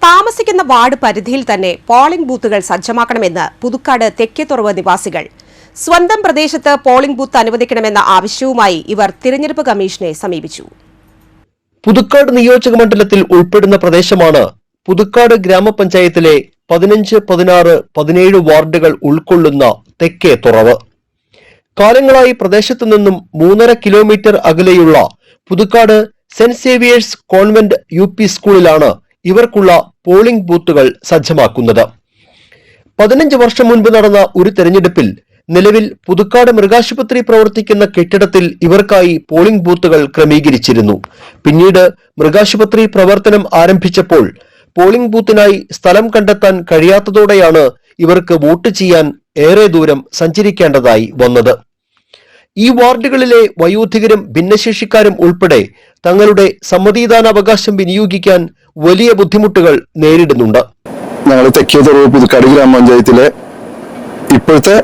താമസിക്കുന്ന വാർഡ് പരിധിയിൽ തന്നെ പോളിംഗ് ബൂത്തുകൾ സജ്ജമാക്കണമെന്ന് പുതുക്കാട് തെക്കേത്തുറവ് നിവാസികൾ. സ്വന്തം പ്രദേശത്ത് പോളിംഗ് ബൂത്ത് അനുവദിക്കണമെന്ന ആവശ്യവുമായി ഇവർ തിരഞ്ഞെടുപ്പ് കമ്മീഷനെ സമീപിച്ചു. പുതുക്കാട് നിയോജക മണ്ഡലത്തിൽ ഉൾപ്പെടുന്ന പ്രദേശമാണ് പുതുക്കാട് ഗ്രാമപഞ്ചായത്തിലെ 15, 16, 17 വാർഡുകൾ ഉൾക്കൊള്ളുന്ന തെക്കേത്തുറവ്. കാലങ്ങളായി പ്രദേശത്തു നിന്നും 3.5 കിലോമീറ്റർ അകലെയുള്ള Puthukkad saint Xavier's convent UP സ്കൂളിലാണ് ഇവർക്കുള്ള പോളിംഗ് ബൂത്തുകൾ സജ്ജമാക്കുന്നത്. 15 വർഷം മുൻപ് നടന്ന ഒരു തെരഞ്ഞെടുപ്പിൽ നിലവിൽ പുതുക്കാട് മൃഗാശുപത്രി പ്രവർത്തിക്കുന്ന കെട്ടിടത്തിൽ ഇവർക്കായി പോളിംഗ് ബൂത്തുകൾ ക്രമീകരിച്ചിരുന്നു. പിന്നീട് മൃഗാശുപത്രി പ്രവർത്തനം ആരംഭിച്ചപ്പോൾ പോളിംഗ് ബൂത്തിനായി സ്ഥലം കണ്ടെത്താൻ കഴിയാത്തതോടെയാണ് ഇവർക്ക് വോട്ട് ചെയ്യാൻ ഏറെ ദൂരം സഞ്ചരിക്കേണ്ടതായി വന്നത്. ഈ വാർഡുകളിലെ വയോധികരും ഭിന്നശേഷിക്കാരും ഉൾപ്പെടെ തങ്ങളുടെ സമ്മതിദാനാവകാശം വിനിയോഗിക്കാൻ വലിയ ബുദ്ധിമുട്ടുകൾ നേരിടുന്നുണ്ട്. ഞങ്ങൾ തെക്കേത്തുറവ് പുതുക്കാട് ഗ്രാമപഞ്ചായത്തിലെ ഇപ്പോഴത്തെ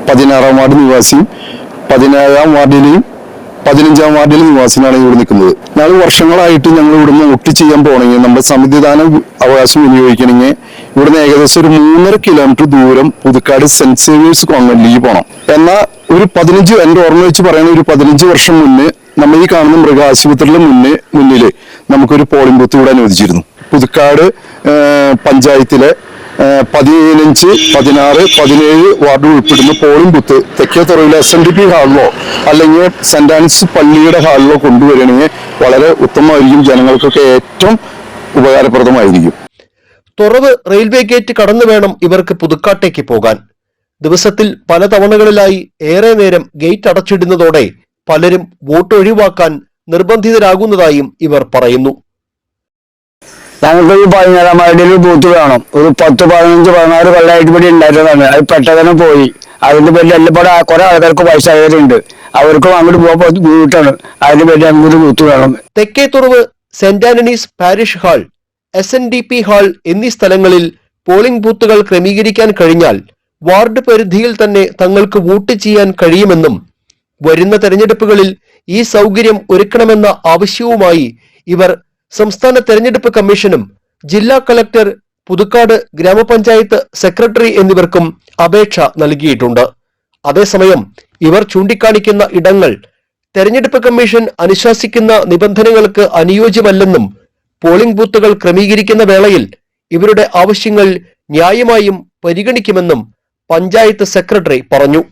16-ാം വാർഡ് നിവാസിയും 17-ാം വാർഡിലെയും 15-ാം വാർഡിലെ നിവാസിയാണ് ഇവിടെ നിൽക്കുന്നത്. ഞങ്ങൾ വർഷങ്ങളായിട്ട് ഞങ്ങൾ ഇവിടുന്ന് വോട്ട് ചെയ്യാൻ പോകണമെങ്കിൽ നമ്മുടെ സമ്മതിദാന അവകാശം വിനിയോഗിക്കണമെങ്കിൽ ഇവിടുന്ന് ഏകദേശം ഒരു 3.5 കിലോമീറ്റർ ദൂരം പുതുക്കാട് സെന്റ് സേവിയേഴ്സ് കോൺവെന്റിലേക്ക് പോകണം. എന്നാൽ ഒരു 15, എന്റെ ഓർമ്മ വെച്ച് പറയുന്ന ഒരു 15 വർഷം മുന്നേ നമ്മൾ ഈ കാണുന്ന മൃഗാശുപത്രിയുടെ മുന്നിൽ നമുക്കൊരു പോളിംഗ് ബൂത്ത് ഇവിടെ അനുവദിച്ചിരുന്നു. പുതുക്കാട് പഞ്ചായത്തിലെ 15, 16, 17 വാർഡ് ഉൾപ്പെടുന്ന പോളിംഗ് ബൂത്ത് തെക്കേത്തുറവിലെ SNDP ഹാളിലോ അല്ലെങ്കിൽ സെന്റ് ആൻസ് പള്ളിയുടെ ഹാളിലോ കൊണ്ടുവരികയാണെങ്കിൽ വളരെ ഉത്തമമായിരിക്കും. ജനങ്ങൾക്കൊക്കെ ഏറ്റവും ഉപകാരപ്രദമായിരിക്കും. തുറവ് റെയിൽവേ ഗേറ്റ് കടന്നു വേണം ഇവർക്ക് പുതുക്കാട്ടേക്ക് പോകാൻ. ദിവസത്തിൽ പല തവണകളിലായി ഏറെ നേരം ഗേറ്റ് അടച്ചിടുന്നതോടെ പലരും വോട്ട് ഒഴിവാക്കാൻ നിർബന്ധിതരാകുന്നതായും ഇവർ പറയുന്നു. ഞങ്ങൾക്ക് ഈ 17-ാം വാർഡിൽ ബൂത്ത് വേണം. ഒരു 10, 15, 16 കൊല്ലമായിട്ട് ഇവിടെ ഉണ്ടായിരുന്നതാണ്. അത് പെട്ടെന്ന് പോയി. അതിന്റെ പേരിൽ എല്ലാം കുറെ ആൾക്കാർക്ക് വയസ്സായവരുണ്ട്. അവർക്കും അങ്ങോട്ട് പോകാൻ ബുദ്ധിമുട്ടാണ്. അതിന്റെ പേരിൽ ഞങ്ങൾക്ക് ബൂത്ത് വേണം. Thekkethuravu Saint Anthony's parish hall, SNDP hall എന്നീ സ്ഥലങ്ങളിൽ പോളിംഗ് ബൂത്തുകൾ ക്രമീകരിക്കാൻ കഴിഞ്ഞാൽ വാർഡ് പരിധിയിൽ തന്നെ തങ്ങൾക്ക് വോട്ട് ചെയ്യാൻ കഴിയുമെന്നും വരുന്ന തെരഞ്ഞെടുപ്പുകളിൽ ഈ സൗകര്യം ഒരുക്കണമെന്ന ആവശ്യവുമായി ഇവർ സംസ്ഥാന തെരഞ്ഞെടുപ്പ് കമ്മീഷനും ജില്ലാ കളക്ടർ, പുതുക്കാട് ഗ്രാമപഞ്ചായത്ത് സെക്രട്ടറി എന്നിവർക്കും അപേക്ഷ നൽകിയിട്ടുണ്ട്. അതേസമയം ഇവർ ചൂണ്ടിക്കാണിക്കുന്ന ഇടങ്ങൾ തെരഞ്ഞെടുപ്പ് കമ്മീഷൻ അനുശാസിക്കുന്ന നിബന്ധനകൾക്ക് അനുയോജ്യമല്ലെന്നും പോളിംഗ് ബൂത്തുകൾ ക്രമീകരിക്കുന്ന വേളയിൽ ഇവരുടെ ആവശ്യങ്ങൾ ന്യായമായും പരിഗണിക്കുമെന്നും പഞ്ചായത്ത് സെക്രട്ടറി പറഞ്ഞു.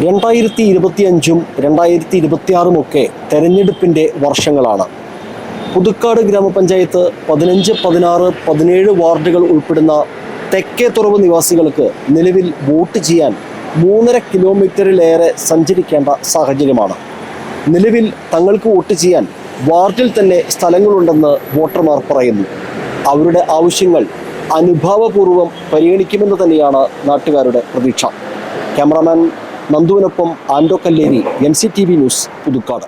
2025-ഉം 2026-ഉം ഒക്കെ തെരഞ്ഞെടുപ്പിന്റെ വർഷങ്ങളാണ്. പുതുക്കാട് ഗ്രാമപഞ്ചായത്ത് 15, 16, 17 വാർഡുകൾ ഉൾപ്പെടുന്ന തെക്കേത്തുറവ് നിവാസികൾക്ക് നിലവിൽ വോട്ട് ചെയ്യാൻ 3.5 കിലോമീറ്ററിലേറെ സഞ്ചരിക്കേണ്ട സാഹചര്യമാണ്. നിലവിൽ തങ്ങൾക്ക് വോട്ട് ചെയ്യാൻ വാർഡിൽ തന്നെ സ്ഥലങ്ങളുണ്ടെന്ന് വോട്ടർമാർ പറയുന്നു. അവരുടെ ആവശ്യങ്ങൾ അനുഭാവപൂർവ്വം പരിഗണിക്കുമെന്ന് തന്നെയാണ് നാട്ടുകാരുടെ പ്രതീക്ഷ. ക്യാമറാമാൻ നന്ദുവിനൊപ്പം ആൻഡോ കല്ലേരി, NCTV ന്യൂസ്, പുതുക്കാട്.